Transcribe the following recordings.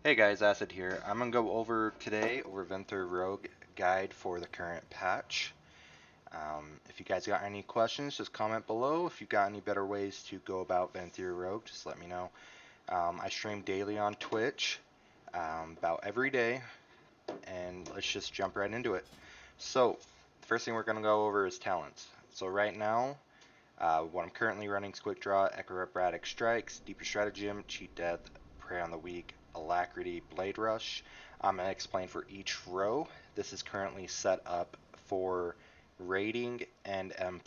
Hey guys, Acid here. I'm gonna go over today over Venthyr Rogue guide for the current patch. If you guys got any questions, just comment below. If you've got any better ways to go about Venthyr Rogue, just let me know. I stream daily on Twitch, about every day, and let's just jump right into it. So, the first thing we're gonna go over is talents. So right now, what I'm currently running is Quick Draw, Acrobatic Strikes, Deeper Stratagem, Cheat Death, Prey on the Weak, Alacrity, Blade Rush. I'm going to explain for each row. This is currently set up for rating and M+.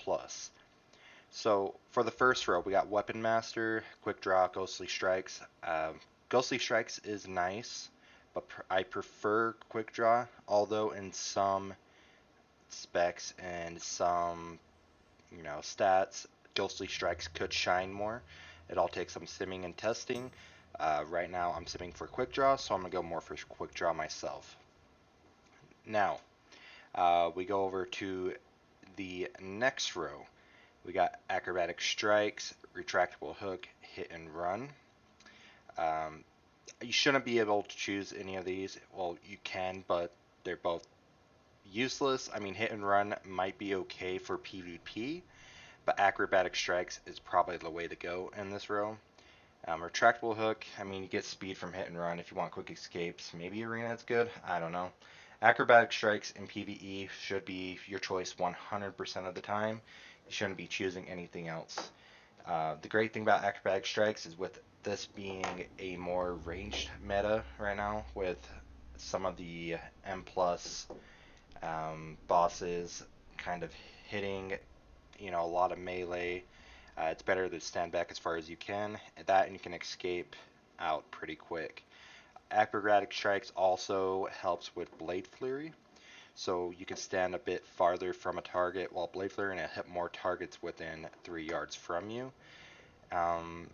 So for the first row, we got Weapon Master, Quick Draw, Ghostly Strikes. Ghostly Strikes is nice, but I prefer Quick Draw, although in some specs and some stats, Ghostly Strikes could shine more. It all takes some simming and testing. Right now I'm simming for Quick Draw, so I'm going to go more for Quick Draw myself. Now, we go over to the next row. We got Acrobatic Strikes, Retractable Hook, Hit and Run. You shouldn't be able to choose any of these. Well, you can, but they're both useless. I mean, Hit and Run might be okay for PvP, but Acrobatic Strikes is probably the way to go in this row. Retractable Hook, I mean, you get speed from Hit and Run. If you want quick escapes, maybe Arena is good. I don't know. Acrobatic Strikes in PvE should be your choice 100% of the time. You shouldn't be choosing anything else. The great thing about Acrobatic Strikes is with this being a more ranged meta right now, with some of the M plus bosses kind of hitting a lot of melee. It's better to stand back as far as you can. That and you can escape out pretty quick. Acrobatic Strikes also helps with Blade Flurry, so you can stand a bit farther from a target while Blade Flurry and it hit more targets within 3 yards from you. And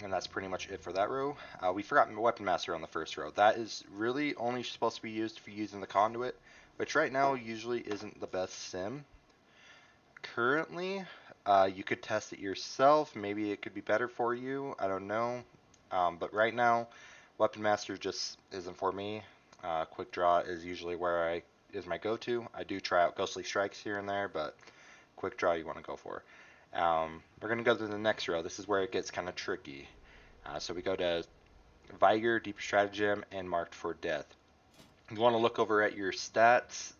that's pretty much it for that row. We forgot Weapon Master on the first row. That is really only supposed to be used for using the Conduit, which right now usually isn't the best sim. Currently, you could test it yourself. Maybe it could be better for you. I don't know. But right now, Weapon Master just isn't for me. Quick Draw is usually where is my go-to. I do try out Ghostly Strikes here and there, but Quick Draw you want to go for. We're going to go to the next row. This is where it gets kind of tricky. So we go to Vigor, Deep Stratagem, and Marked for Death. You want to look over at your stats.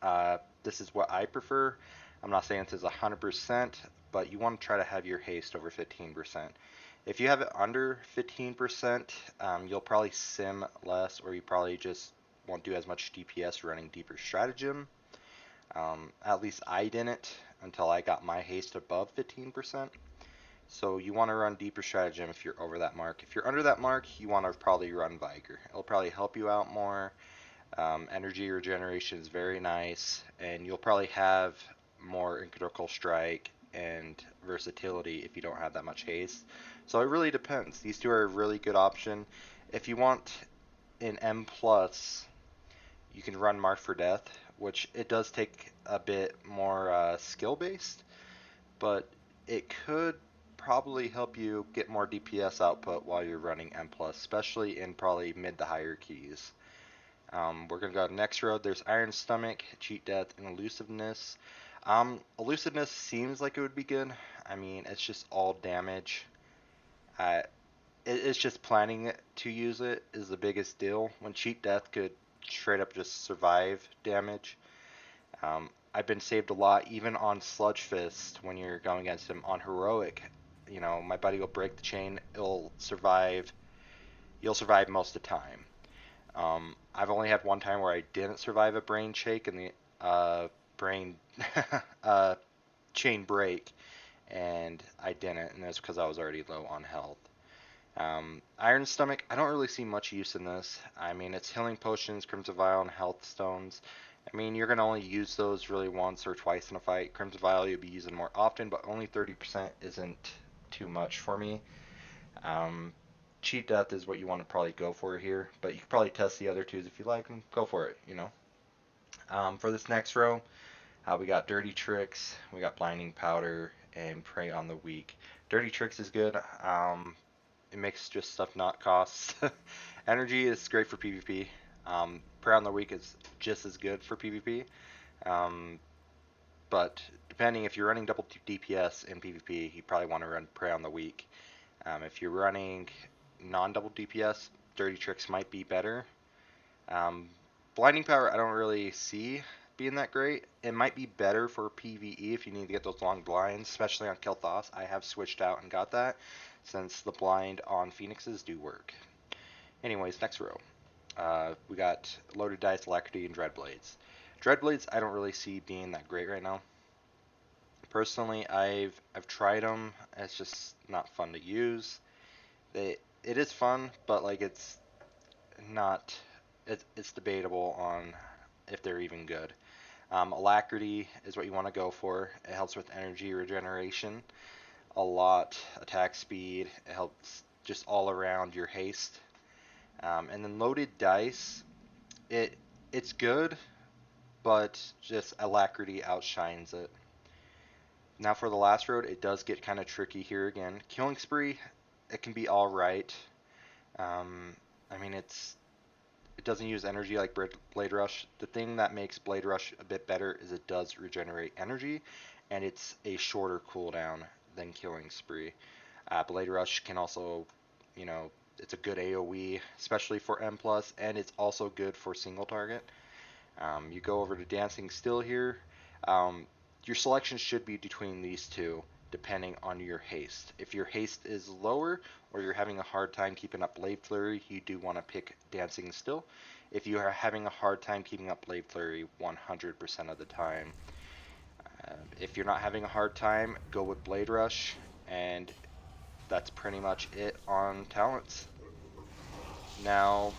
This is what I prefer. I'm not saying this is 100%, but you want to try to have your haste over 15%. If you have it under 15%, you'll probably sim less, or you probably just won't do as much DPS running Deeper Stratagem. At least I didn't until I got my haste above 15%. So you want to run Deeper Stratagem if you're over that mark. If you're under that mark, you want to probably run Vigor. It'll probably help you out more. Energy regeneration is very nice, and you'll probably have more Critical Strike and versatility if you don't have that much haste. So it really depends. These two are a really good option. If you want an M plus, you can run Mark for Death, which it does take a bit more skill based, but it could probably help you get more DPS output while you're running M plus, especially in probably mid to higher keys. We're going to go next road. There's Iron Stomach, Cheat Death, and Elusiveness. Elusiveness seems like it would be good. I mean, it's just all damage. It's just planning to use it is the biggest deal. When Cheat Death could straight up just survive damage. I've been saved a lot, even on Sludge Fist when you're going against him on Heroic. My buddy will break the chain. It'll survive. You'll survive most of the time. I've only had one time where I didn't survive a brain shake and the brain chain break, and I didn't, and that's because I was already low on health. Iron Stomach, I don't really see much use in this. I mean, it's healing potions, Crimson Vial, and health stones. I mean, you're going to only use those really once or twice in a fight. Crimson Vial you'll be using more often, but only 30% isn't too much for me. Cheat Death is what you want to probably go for here, but you can probably test the other twos if you like them. Go for it, For this next row, we got Dirty Tricks, we got Blinding Powder, and Prey on the Weak. Dirty Tricks is good. it makes just stuff not cost. Energy is great for PvP. Prey on the Weak is just as good for PvP. Um, but depending if you're running double DPS in PvP, you probably want to run Prey on the Weak. If you're running non-double DPS, Dirty Tricks might be better. Um, Blinding Power, I don't really see being that great. It might be better for PvE if you need to get those long blinds, especially on Kel'Thas. I have switched out and got that since the blind on Phoenixes do work. Anyways, next row. We got Loaded Dice, Alacrity, and Dreadblades. Dreadblades, I don't really see being that great right now. Personally, I've tried them. It's just not fun to use. It is fun, but like it's not. It's debatable on if they're even good. Alacrity is what you want to go for. It helps with energy regeneration a lot, attack speed. It helps just all around your haste. And then Loaded Dice, it's good, but just Alacrity outshines it. Now for the last road, it does get kind of tricky here again. Killing Spree, it can be all right. I mean, it doesn't use energy like Blade Rush. The thing that makes Blade Rush a bit better is it does regenerate energy, and it's a shorter cooldown than Killing Spree. Blade Rush can also, it's a good AoE, especially for M+, and it's also good for single target. You go over to Dancing Still here. Your selection should be between these two, depending on your haste. If your haste is lower, or you're having a hard time keeping up Blade Flurry, you do want to pick Dancing Still. If you are having a hard time keeping up Blade Flurry 100% of the time, if you're not having a hard time, go with Blade Rush, and that's pretty much it on talents. Now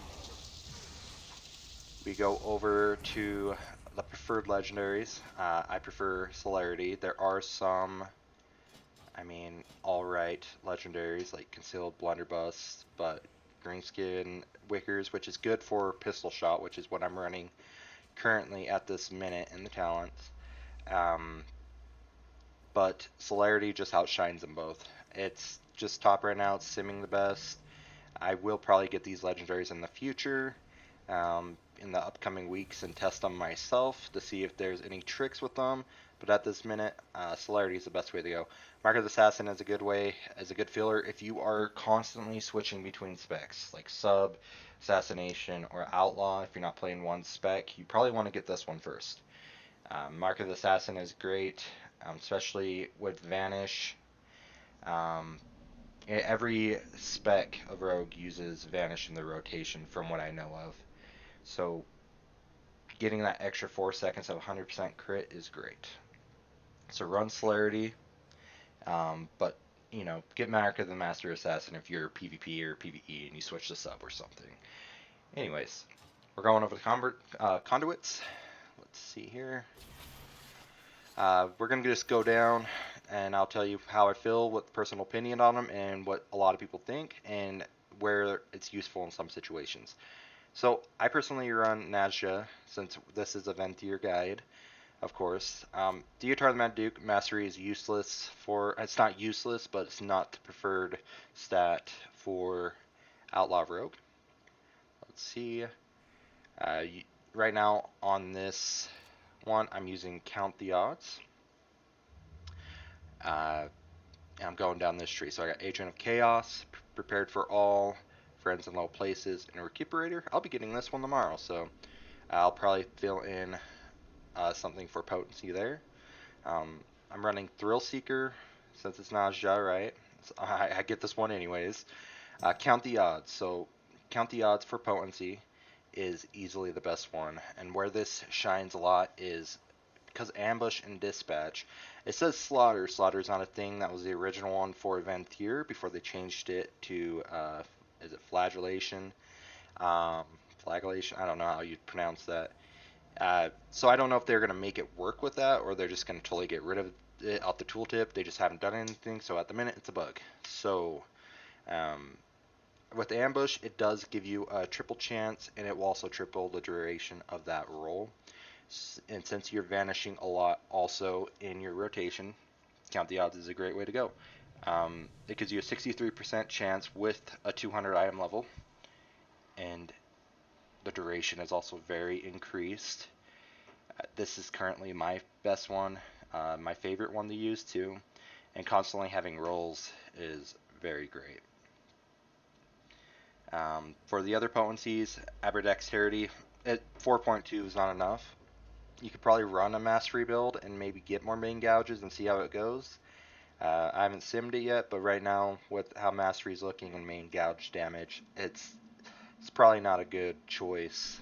we go over to the preferred legendaries. I prefer Celerity. There are some, alright legendaries like Concealed Blunderbuss, but Greenskin Wickers, which is good for Pistol Shot, which is what I'm running currently at this minute in the talents. Um, but Celerity just outshines them both. It's just top right now. It's simming the best. I will probably get these legendaries in the future, in the upcoming weeks, and test them myself to see if there's any tricks with them. But at this minute, Celerity is the best way to go. Mark of the Assassin is a good way, as a good filler if you are constantly switching between specs, like Sub, Assassination, or Outlaw. If you're not playing one spec, you probably want to get this one first. Mark of the Assassin is great, especially with Vanish. Um, Every spec of Rogue uses Vanish in the rotation from what I know of. So getting that extra 4 seconds of 100% crit is great. So run Celerity, but get Mark of the Master Assassin if you're PvP or PvE and you switch to sub or something. Anyways, we're going over the conduits. Let's see here. We're going to just go down and I'll tell you how I feel, what personal opinion on them, and what a lot of people think, and where it's useful in some situations. So I personally run Nazja, since this is a Venthyr guide, of course. Deotar the Mad Duke Mastery is useless for, it's not useless, but it's not the preferred stat for Outlaw Rogue. Let's see. Right now on this one, I'm using Count the Odds. I'm going down this tree. So I got Agent of Chaos, Prepared for All, Friends in Low Places, and a Recuperator. I'll be getting this one tomorrow, so I'll probably fill in something for potency there. I'm running Thrill Seeker, since it's Nazja, right? So I get this one anyways. Count the Odds. So Count the Odds for potency is easily the best one. And where this shines a lot is because Ambush and Dispatch, it says Slaughter. Slaughter is not a thing. That was the original one for Venthyr before they changed it to, is it Flagellation? Flagellation? I don't know how you'd pronounce that. So I don't know if they're going to make it work with that, or they're just going to totally get rid of it off the tooltip. They just haven't done anything, so at the minute it's a bug. So with Ambush, it does give you a triple chance, and it will also triple the duration of that roll. And since you're vanishing a lot also in your rotation, Count the Odds is a great way to go. It gives you a 63% chance with a 200 item level, and the duration is also very increased. This is currently my best one, my favorite one to use too, and constantly having rolls is very great. For the other potencies, Aberdexterity, 4.2 is not enough. You could probably run a mastery build and maybe get more main gouges and see how it goes. I haven't simmed it yet, but right now with how mastery is looking and main gouge damage, it's probably not a good choice.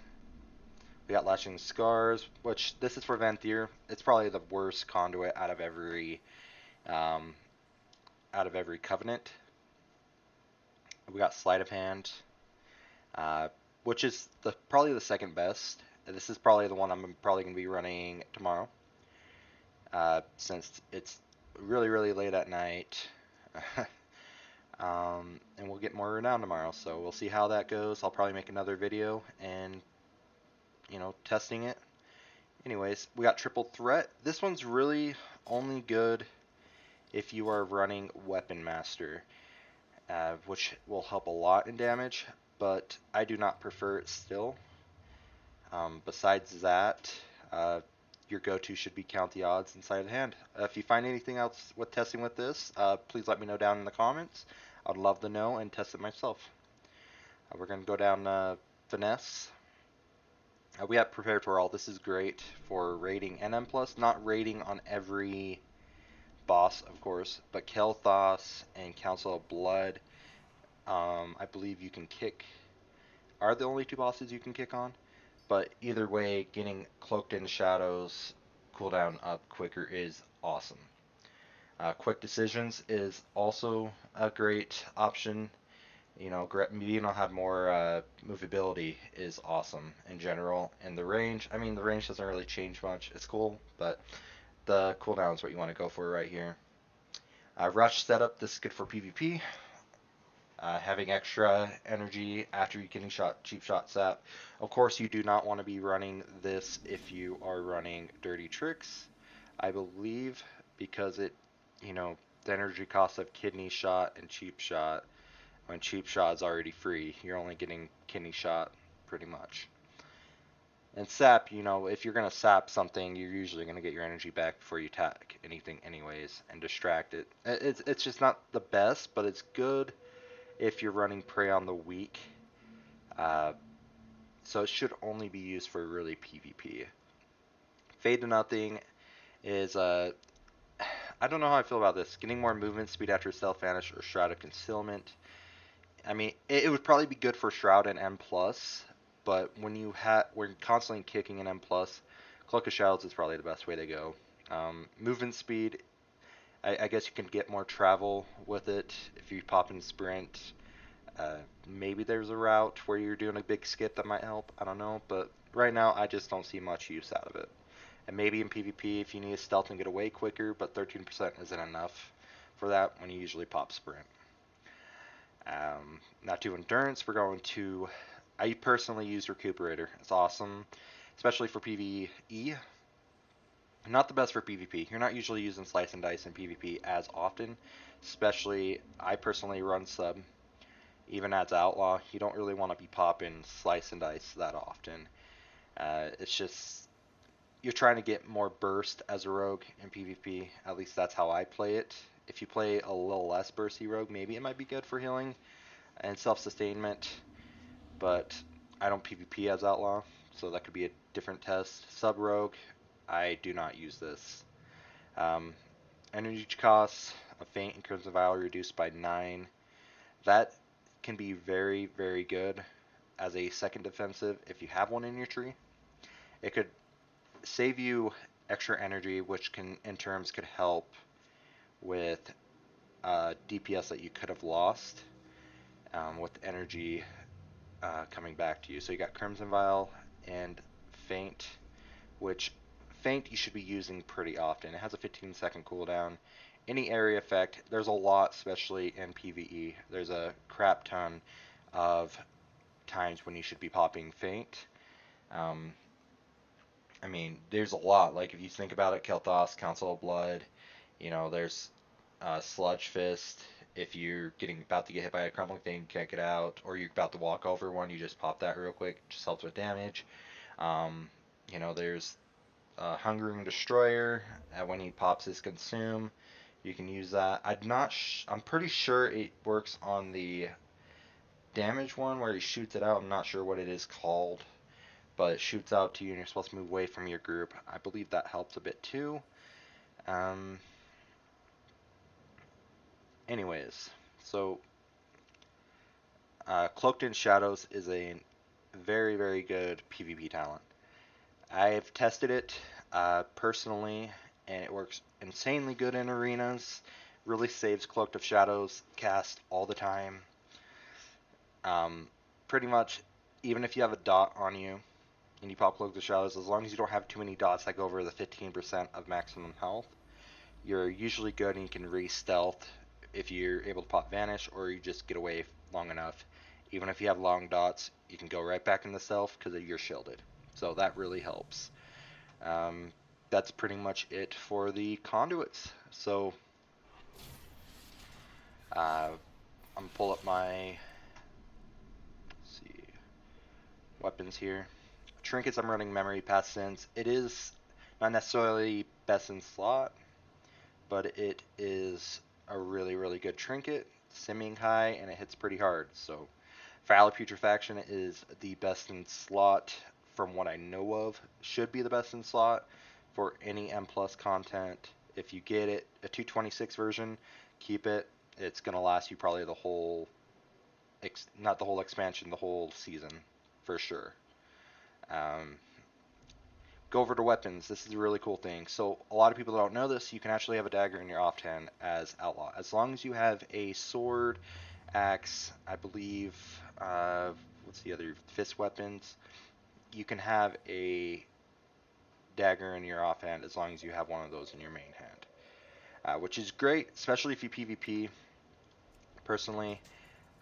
We got Lashing Scars, which this is for Venthyr. It's probably the worst conduit um, out of every covenant. We got Sleight of Hand, uh, which is probably the second best. This is probably the one I'm probably going to be running tomorrow, since it's really, really late at night. And we'll get more renown tomorrow, so we'll see how that goes. I'll probably make another video and, testing it. Anyways, we got Triple Threat. This one's really only good if you are running Weapon Master, which will help a lot in damage, but I do not prefer it still. Besides that, your go-to should be Count the Odds inside of the hand. If you find anything else with testing with this, please let me know down in the comments. I'd love to know and test it myself. We're going to go down Finesse. We have Prepared for All. This is great for raiding NM+, not raiding on every boss, of course, but Kel'Thas and Council of Blood, I believe you can kick, are the only two bosses you can kick on. But either way, getting Cloaked in Shadows cooldown up quicker is awesome. Quick Decisions is also a great option. Being able to have more movability is awesome in general. And the range, the range doesn't really change much. It's cool, but the cooldown is what you want to go for right here. Rush setup, this is good for PvP. Having extra energy after you're getting cheap shot sap. Of course, you do not want to be running this if you are running dirty tricks, I believe, because the energy cost of kidney shot and cheap shot, when cheap shot is already free, you're only getting kidney shot pretty much. And sap, if you're going to sap something, you're usually going to get your energy back before you attack anything anyways and distract it. It's just not the best, but it's good if you're running Prey on the Weak. So it should only be used for really PvP. Fade to Nothing is, I don't know how I feel about this. Getting more movement speed after Stealth Vanish or Shroud of Concealment. It would probably be good for Shroud and M+, but when we're constantly kicking an M+, Cloak of Shadows is probably the best way to go. Movement speed, I guess you can get more travel with it if you pop in Sprint. Maybe there's a route where you're doing a big skip that might help. I don't know, but right now I just don't see much use out of it. And maybe in PvP if you need to stealth and get away quicker, but 13% isn't enough for that when you usually pop Sprint. Not to Endurance, we're going to... I personally use Recuperator. It's awesome, especially for PvE. Not the best for PvP. You're not usually using Slice and Dice in PvP as often, especially I personally run sub. Even as Outlaw, you don't really want to be popping Slice and Dice that often. It's just, you're trying to get more burst as a rogue in PvP. At least that's how I play it. If you play a little less bursty rogue, maybe it might be good for healing and self-sustainment. But I don't PvP as Outlaw, so that could be a different test. Sub rogue, I do not use this. Energy costs of Feint and Crimson Vial reduced by 9. That can be very, very good as a second defensive if you have one in your tree. It could save you extra energy, which in terms could help with DPS that you could have lost with energy coming back to you. So you got Crimson Vial and Feint, which Feint you should be using pretty often. It has a 15-second cooldown. Any area effect, there's a lot, especially in PvE. There's a crap ton of times when you should be popping Feint. There's a lot. Like, if you think about it, Kel'Thas, Council of Blood, there's Sludge Fist. If you're about to get hit by a crumbling thing, can't get out, or you're about to walk over one, you just pop that real quick. Just helps with damage. Um, there's Hungering Destroyer. When he pops his Consume, you can use that. I'm pretty sure it works on the damage one where he shoots it out. I'm not sure what it is called, but it shoots out to you and you're supposed to move away from your group. I believe that helps a bit too. Um, anyways, so Cloaked in Shadows is a very, very good PvP talent. I've tested it personally, and it works insanely good in arenas. Really saves Cloaked of Shadows cast all the time. Um, Pretty much, even if you have a dot on you and you pop Cloaked of Shadows, as long as you don't have too many dots that go over the 15% of maximum health, you're usually good and you can re-stealth if you're able to pop Vanish or you just get away long enough. Even if you have long dots, you can go right back into stealth because you're shielded. So that really helps. Um, that's pretty much it for the conduits. So I'm gonna pull up my see weapons here. Trinkets, I'm running Memory Pass since it is not necessarily best in slot, but it is a really, really good trinket, simming high, and it hits pretty hard. So Foul Putrefaction is the best in slot from what I know of. Should be the best in slot for any M plus content. If you get it, a 226 version, keep it. It's gonna last you probably the whole, not the whole expansion, the whole season, for sure. Um, Go over to weapons. This is a really cool thing. So a lot of people don't know this. You can actually have a dagger in your offhand as Outlaw, as long as you have a sword, axe, I believe. What's the other fist weapons? You can have a dagger in your offhand as long as you have one of those in your main hand, which is great, especially if you PvP. Personally,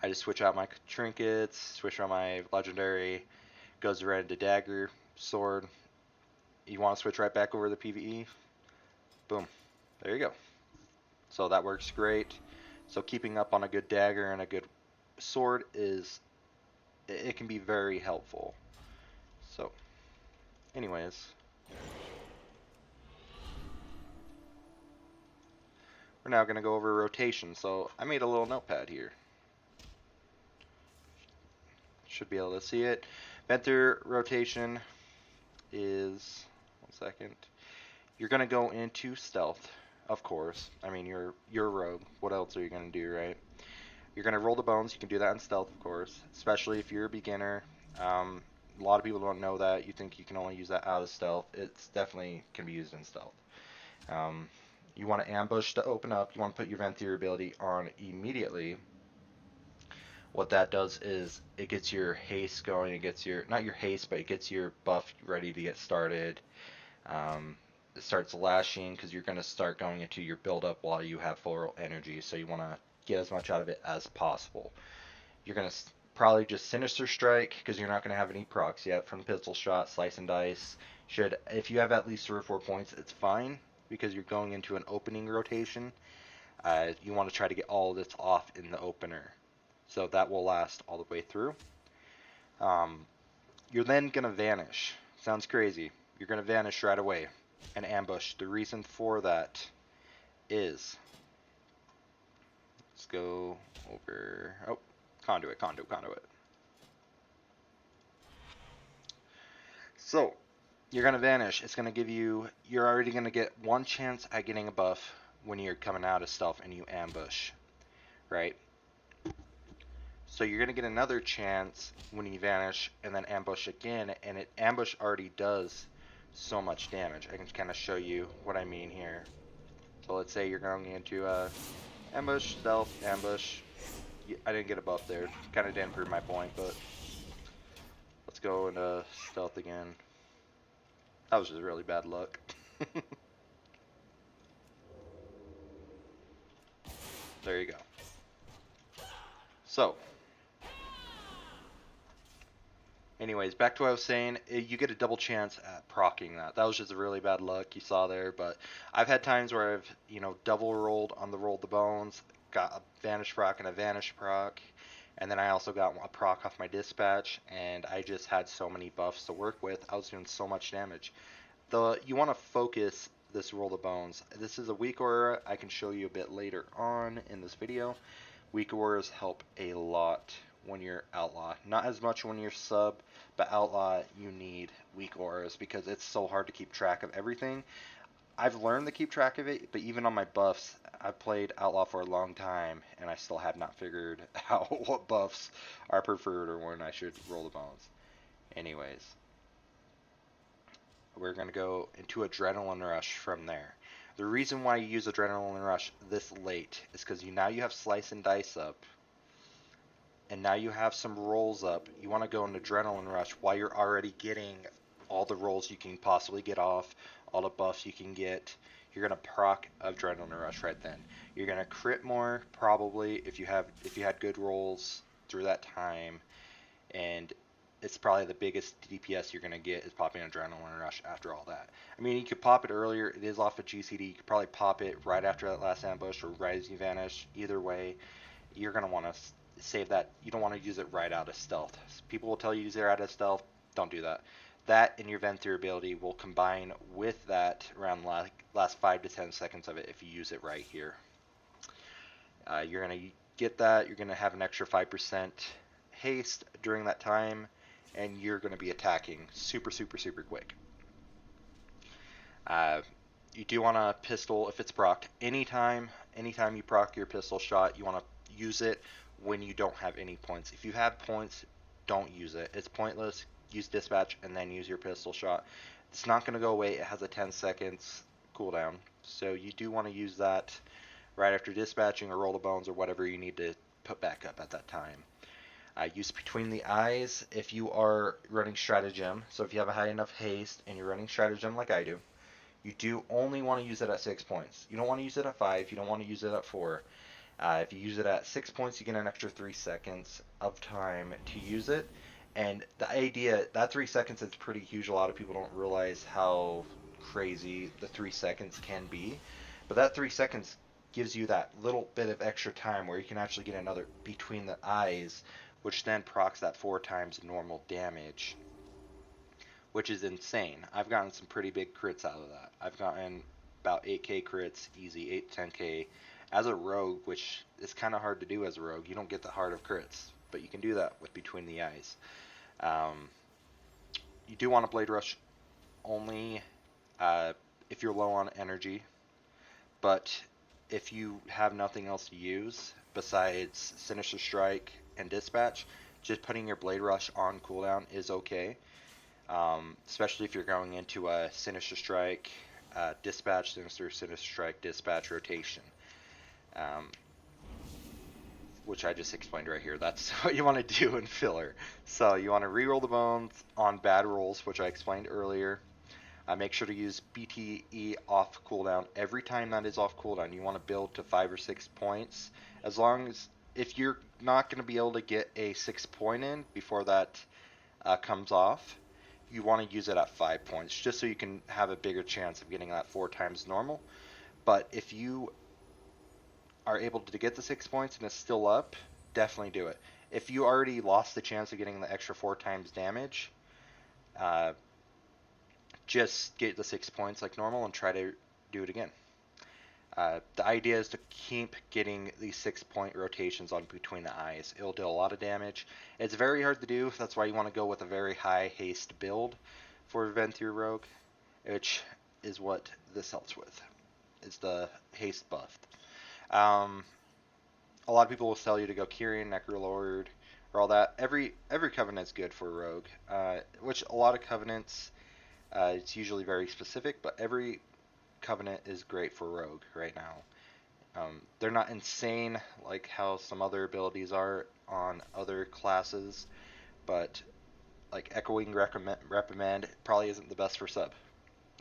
I just switch out my trinkets, switch out my legendary, goes right into dagger, sword. You want to switch right back over to PvE? Boom. There you go. So that works great. So keeping up on a good dagger and a good sword it can be very helpful. So anyways, we're now going to go over rotation. So I made a little notepad here. Should be able to see it. Venthyr rotation is, one second. You're going to go into stealth, of course. I mean, you're a rogue. What else are you going to do, right? You're going to roll the bones. You can do that in stealth, of course, especially if you're a beginner. A lot of people don't know that. You think you can only use that out of stealth. It's definitely can be used in stealth. Um, you want to ambush to open up. You want to put your Venthyr ability on immediately. What that does is it gets your haste going. It gets your, not your haste, but it gets your buff ready to get started. It starts lashing because you're going to start going into your build up while you have full energy. So you want to get as much out of it as possible. You're going to probably just Sinister Strike because you're not going to have any procs yet from Pistol Shot, Slice and Dice. If you have at least 3 or 4 points, it's fine because you're going into an opening rotation. You want to try to get all of this off in the opener. So that will last all the way through. Um, you're then going to vanish. Sounds crazy. You're going to vanish right away and ambush. The reason for that is, let's go over, oh, conduit. So, you're going to vanish. It's going to give you, you're already going to get one chance at getting a buff when you're coming out of stealth and you ambush, right? So you're going to get another chance when you vanish and then ambush again, and ambush already does so much damage. I can kind of show you what I mean here. So let's say you're going into ambush, stealth, ambush. I didn't get a buff there. Kind of didn't prove my point, but let's go into stealth again. That was just really bad luck. There you go. So, Anyways, back to what I was saying. You get a double chance at proccing that. That was just a really bad luck you saw there. But I've had times where I've, double rolled on the roll the bones, got a vanish proc and a vanish proc, and then I also got a proc off my dispatch, and I just had so many buffs to work with. I was doing so much damage. You want to focus this roll the bones. This is a weak aura. I can show you a bit later on in this video. Weak auras help a lot when you're outlaw. Not as much when you're sub, but outlaw you need weak auras because it's so hard to keep track of everything. I've learned to keep track of it, but even on my buffs, I've played outlaw for a long time and I still have not figured out what buffs are preferred or when I should roll the bones. Anyways, we're going to go into Adrenaline Rush from there. The reason why you use Adrenaline Rush this late is because now you have Slice and Dice up, and now you have some rolls up. You want to go into Adrenaline Rush while you're already getting all the rolls you can possibly get off, all the buffs you can get. You're gonna proc Adrenaline Rush right then. You're gonna crit more probably if you had good rolls through that time, and it's probably the biggest DPS you're gonna get is popping Adrenaline Rush after all that. I mean, you could pop it earlier. It is off of GCD. You could probably pop it right after that last ambush or right as you vanish. Either way, you're going to want to save that. You don't want to use it right out of stealth. People will tell you to use it out of stealth. Don't do that. That and your Venthyr ability will combine with that around last 5 to 10 seconds of it if you use it right here. You're going to get that. You're going to have an extra 5% haste during that time, and you're going to be attacking super, super, super quick. You do want a pistol if it's procced. Anytime you proc your pistol shot, you want to use it when you don't have any points. If you have points, don't use it. It's pointless. Use dispatch and then use your pistol shot. It's not going to go away. It has a 10 seconds cooldown. So you do want to use that right after dispatching or roll the bones or whatever you need to put back up at that time. Use between the eyes if you are running stratagem. So if you have a high enough haste and you're running stratagem like I do, you do only want to use it at 6 points. You don't want to use it at 5. You don't want to use it at 4. If you use it at 6 points, you get an extra 3 seconds of time to use it. And the idea, that 3 seconds is pretty huge. A lot of people don't realize how crazy the 3 seconds can be. But that 3 seconds gives you that little bit of extra time where you can actually get another between the eyes, which then procs that 4 times normal damage, which is insane. I've gotten some pretty big crits out of that. I've gotten about 8k crits, easy, 8 to 10k, as a rogue, which is kind of hard to do as a rogue. You don't get the heart of crits, but you can do that with Between the Eyes. You do want to Blade Rush only if you're low on energy, but if you have nothing else to use besides Sinister Strike and Dispatch, just putting your Blade Rush on cooldown is okay. Especially if you're going into a Sinister Strike, Dispatch, Sinister Strike, Dispatch rotation, which I just explained right here. That's what you want to do in filler. So you want to reroll the bones on bad rolls, which I explained earlier. Make sure to use BTE off cooldown every time that is off cooldown. You want to build to 5 or 6 points. As long as, if you're not going to be able to get a 6 point in before that comes off, you want to use it at 5 points, just so you can have a bigger chance of getting that 4 times normal. But if you are able to get the 6 points and it's still up, definitely do it. If you already lost the chance of getting the extra 4 times damage, just get the 6 points like normal and try to do it again. The idea is to keep getting these 6 point rotations on Between the Eyes. It'll do a lot of damage. It's very hard to do. That's why you want to go with a very high haste build for Venthyr Rogue, which is what this helps with. It's the haste buff. A lot of people will tell you to go Kyrian, Necrolord, or all that. Every covenant is good for Rogue, which a lot of covenants, it's usually very specific, but every covenant is great for Rogue right now. They're not insane like how some other abilities are on other classes, but like Echoing Reprimand probably isn't the best for sub.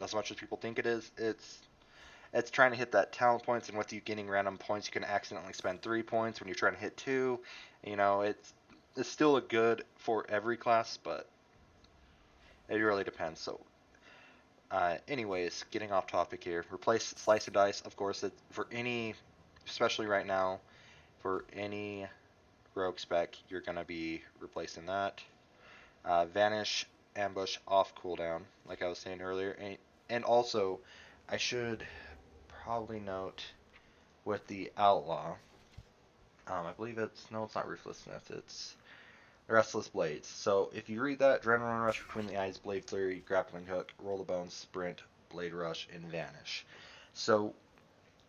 As much as people think it is, it's trying to hit that talent points, and with you getting random points, you can accidentally spend 3 points when you're trying to hit 2. You know, it's still a good for every class, but It really depends. So, anyways, getting off topic here. Replace Slice and Dice, of course, for any, especially right now, for any rogue spec, you're going to be replacing that. Vanish, Ambush, off cooldown, like I was saying earlier. And also, I should probably note with the Outlaw, I believe no, it's not Ruthlessness, it's Restless Blades. So if you read that, Adrenaline Rush, Between the Eyes, Blade Flurry, Grappling Hook, Roll the Bones, Sprint, Blade Rush, and Vanish. So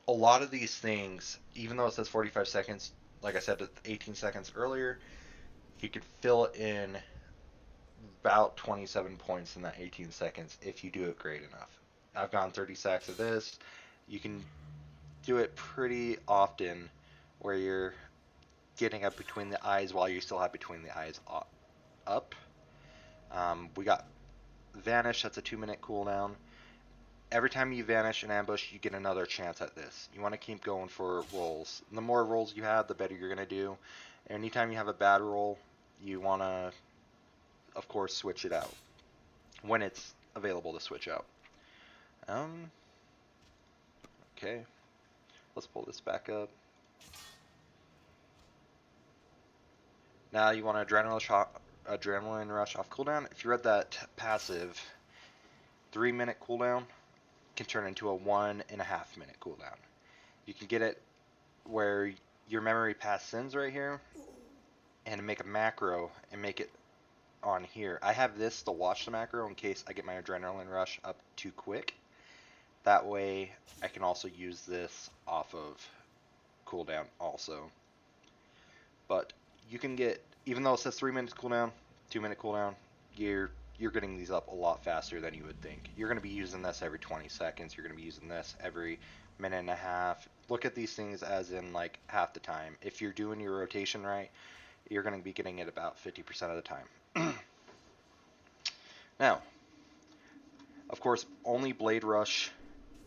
a lot of these things, even though it says 45 seconds, like I said 18 seconds earlier, you could fill it in about 27 points in that 18 seconds if you do it great enough. I've gone 30 sacks of this. You can do it pretty often where you're getting up between the eyes while you still have between the eyes up. We got Vanish, that's a 2-minute cooldown. Every time you vanish and ambush, you get another chance at this. You want to keep going for rolls. The more rolls you have, the better you're going to do. Anytime you have a bad roll, you want to, of course, switch it out when it's available to switch out. Okay, let's pull this back up. Now you want Adrenaline Rush off cooldown. If you read that passive, 3-minute cooldown can turn into a 1.5-minute cooldown. You can get it where your memory pass sends right here and make a macro and make it on here. I have this to watch the macro in case I get my Adrenaline Rush up too quick. That way I can also use this off of cooldown also. But you can get, even though it says 3 minutes cooldown, 2-minute cooldown, you're getting these up a lot faster than you would think. You're going to be using this every 20 seconds. You're going to be using this every minute and a half. Look at these things as in like half the time. If you're doing your rotation right, you're going to be getting it about 50% of the time. Now, of course, only Blade Rush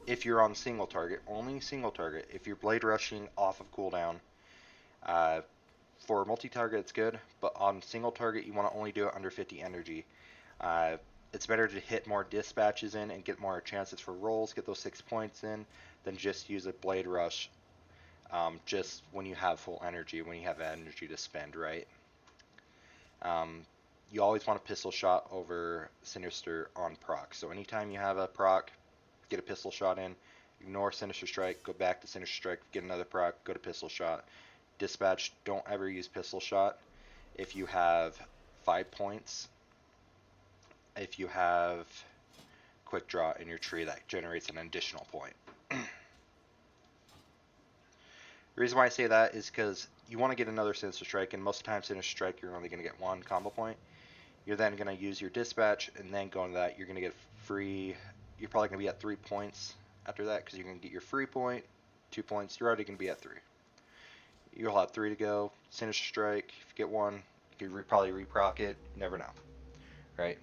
if you're on single target. Only single target. If you're Blade Rushing off of cooldown, for multi-target it's good, but on single target you want to only do it under 50 energy. It's better to hit more dispatches in and get more chances for rolls, get those 6 points in, than just use a Blade Rush just when you have full energy, when you have energy to spend, right? You always want a pistol shot over Sinister on proc. So anytime you have a proc, get a pistol shot in, ignore Sinister Strike, go back to Sinister Strike, get another proc, go to pistol shot. Dispatch, don't ever use pistol shot if you have 5 points. If you have quick draw in your tree, that generates an additional point. The reason why I say that is because you want to get another Sinister Strike, and most of the time Sinister Strike you're only going to get 1 combo point. You're then going to use your Dispatch, and then go into that, you're going to get free, you're probably going to be at 3 points after that, because you're going to get your free point, 2 points, you're already going to be at 3. You'll have 3 to go. Sinister Strike, if you get 1, you could probably reproc it. You never know, right?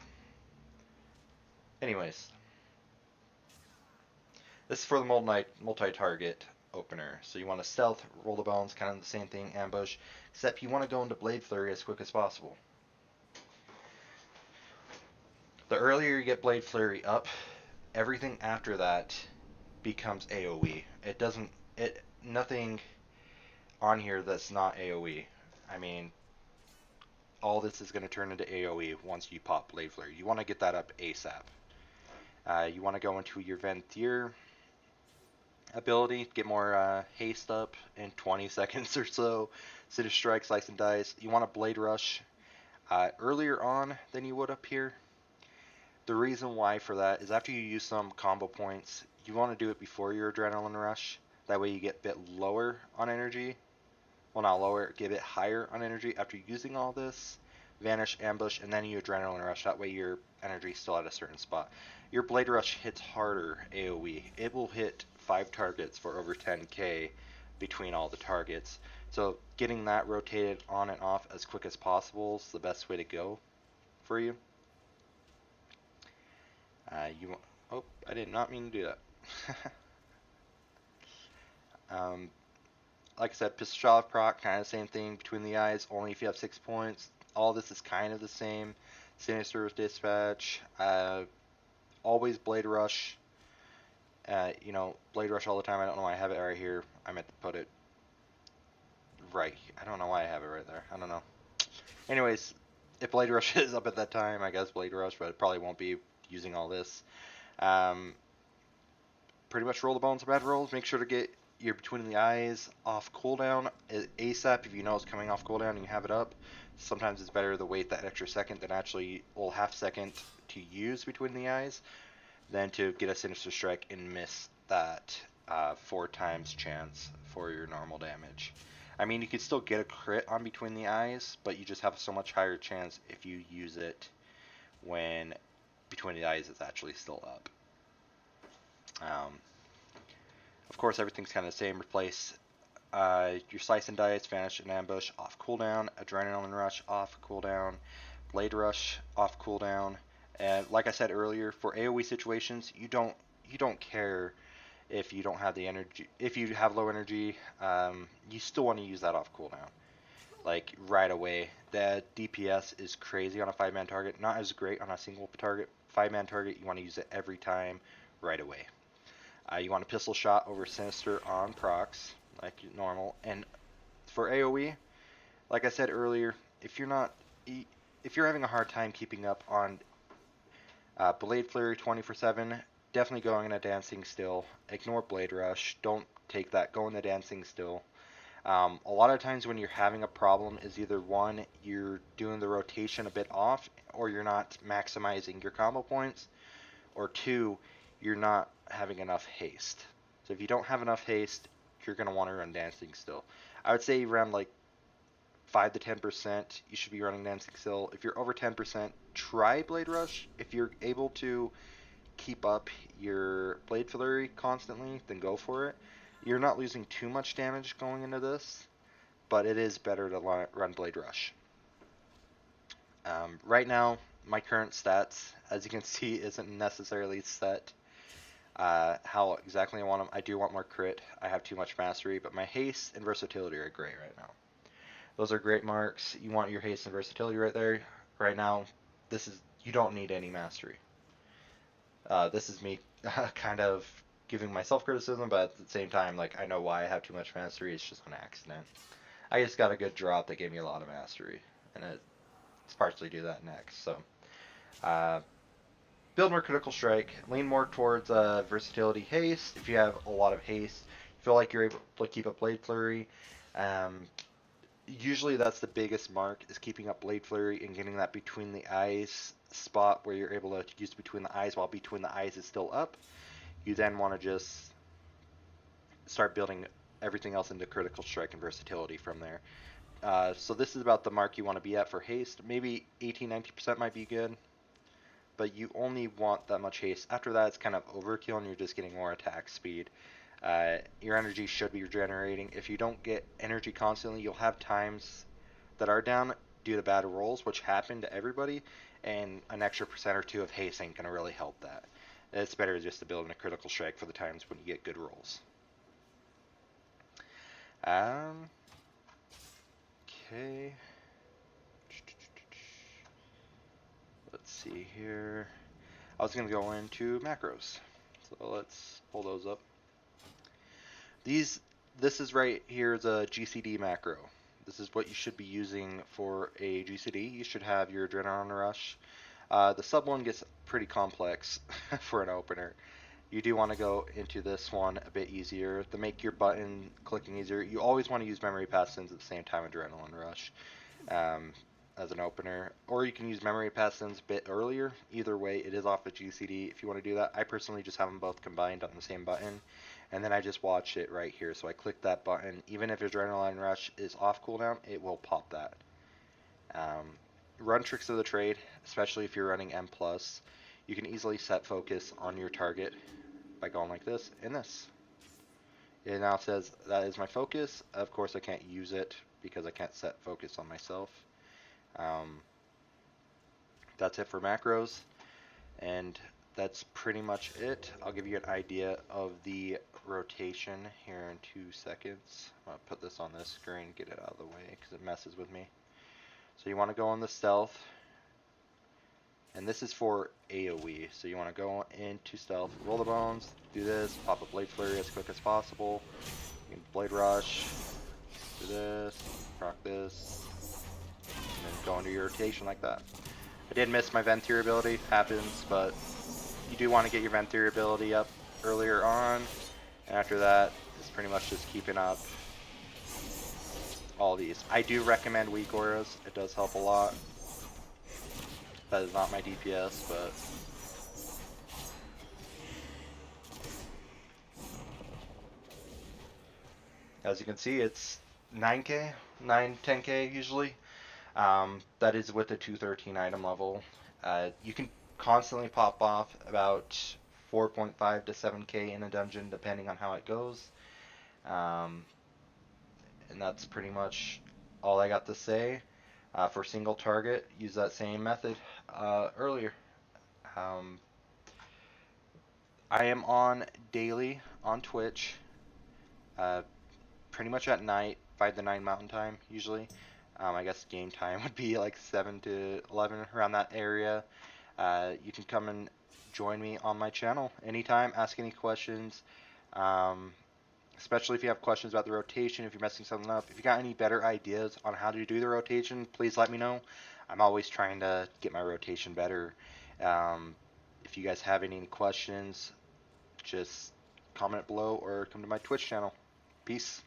Anyways, this is for the multi-target opener. So you want to stealth, roll the bones, kind of the same thing, ambush, except you want to go into Blade Flurry as quick as possible. The earlier you get Blade Flurry up, everything after that becomes AoE. Nothing on here that's not AoE. I mean, all this is going to turn into AoE once you pop Blade Flurry. You want to get that up ASAP. You want to go into your Venthyr ability, get more haste up in 20 seconds or so. Sinister Strike, Slice and Dice. You want to Blade Rush earlier on than you would up here. The reason why for that is after you use some combo points, you want to do it before your Adrenaline Rush. That way you get a bit lower on energy. Well, not lower, get a bit higher on energy after using all this. Vanish, Ambush, and then you Adrenaline Rush. That way your energy is still at a certain spot. Your Blade Rush hits harder AoE. It will hit 5 targets for over 10k between all the targets. So getting that rotated on and off as quick as possible is the best way to go for you. Oh, I did not mean to do that. Like I said, pistol proc, kind of the same thing between the eyes, only if you have 6 points. All this is kind of the same. Sinister's Dispatch, always Blade Rush. Blade Rush all the time. I don't know why I have it right here. I meant to put it right. I don't know why I have it right there. I don't know. Anyways, if Blade Rush is up at that time, I guess Blade Rush, but it probably won't be using all this. Um, Pretty much roll the bones of bad rolls. Make sure to get your Between the Eyes off cooldown ASAP. If you know it's coming off cooldown and you have it up, sometimes it's better to wait that extra second than actually half second to use Between the Eyes than to get a Sinister Strike and miss that 4 times chance for your normal damage. I mean, you could still get a crit on Between the Eyes, but you just have so much higher chance if you use it when Between the Eyes is actually still up. Of course, everything's kind of the same. Replace your Slice and Dice, Vanish and Ambush off cooldown, Adrenaline Rush off cooldown, Blade Rush off cooldown. And like I said earlier, for AoE situations, you don't care if you don't have the energy. If you have low energy, you still want to use that off cooldown, like right away. The DPS is crazy on a 5-man target, not as great on a single target. 5-man target, you want to use it every time, right away. You want a pistol shot over Sinister on procs, like normal. And for AoE, like I said earlier, if you're having a hard time keeping up on Blade Flurry 24/7, definitely going in a Dancing Still. Ignore Blade Rush. Don't take that. Go in the Dancing Still. A lot of times when you're having a problem is either one, you're doing the rotation a bit off, or you're not maximizing your combo points, or two, you're not having enough haste. So if you don't have enough haste, you're going to want to run Dancing Still. I would say around like 5 to 10%, you should be running Dancing Still. If you're over 10%, try Blade Rush. If you're able to keep up your Blade Flurry constantly, then go for it. You're not losing too much damage going into this, but it is better to run Blade Rush. Right now, my current stats, as you can see, isn't necessarily set how exactly I want them. I do want more crit. I have too much mastery, but my haste and versatility are great right now. Those are great marks. You want your haste and versatility right there. Right now, you don't need any mastery. This is me kind of giving myself criticism, but at the same time, like, I know why I have too much mastery. It's just an accident. I just got a good drop that gave me a lot of mastery, and it's partially due to that next. So, uh, build more critical strike. Lean more towards versatility, haste. If you have a lot of haste, feel like you're able to keep up Blade Flurry. Usually that's the biggest mark, is keeping up Blade Flurry and getting that between the eyes spot where you're able to use between the eyes while between the eyes is still up. You then want to just start building everything else into critical strike and versatility from there. So this is about the mark you want to be at for haste. Maybe 18-19% might be good, but you only want that much haste. After that, it's kind of overkill and you're just getting more attack speed. Your energy should be regenerating. If you don't get energy constantly, you'll have times that are down due to bad rolls, which happen to everybody, and an extra percent or two of haste ain't going to really help that. It's better just to build in a critical strike for the times when you get good rolls. Okay. Let's see here. I was going to go into macros. So let's pull those up. This is right here is a GCD macro. This is what you should be using for a GCD. You should have your Adrenaline Rush. The sub one gets pretty complex for an opener. You do want to go into this one a bit easier. To make your button clicking easier, you always want to use Memory Pass Sins at the same time Adrenaline Rush as an opener. Or you can use Memory Pass Sins a bit earlier. Either way, it is off of GCD if you want to do that. I personally just have them both combined on the same button. And then I just watch it right here. So I click that button. Even if Adrenaline Rush is off cooldown, it will pop that. Run Tricks of the Trade, especially if you're running M+. You can easily set focus on your target by going like this and this. It now says that is my focus. Of course I can't use it because I can't set focus on myself. That's it for macros, and that's pretty much it. I'll give you an idea of the rotation here in 2 seconds. I'm going to put this on this screen, get it out of the way because it messes with me. So you want to go on the stealth. and this is for AoE. So you want to go into stealth, roll the bones, do this, pop a blade flurry as quick as possible. You can blade rush, do this, proc this, and then go into your rotation like that. I did miss my Venthyr ability, happens, but you do want to get your Venthyr ability up earlier on, and after that, it's pretty much just keeping up all these. I do recommend weakauras, it does help a lot. That is not my DPS, but as you can see, it's 9k, 10k usually. That is with a 213 item level. You can constantly pop off about 4.5 to 7k in a dungeon depending on how it goes. Um, and that's pretty much all I got to say. For single target, use that same method earlier. Um, I am on daily on Twitch, uh, pretty much at night, 5 to 9 Mountain Time usually. I guess game time would be like 7 to 11 around that area. You can come and join me on my channel anytime, ask any questions. Especially if you have questions about the rotation, if you're messing something up. If you got any better ideas on how to do the rotation, please let me know. I'm always trying to get my rotation better. If you guys have any questions, just comment below or come to my Twitch channel. Peace.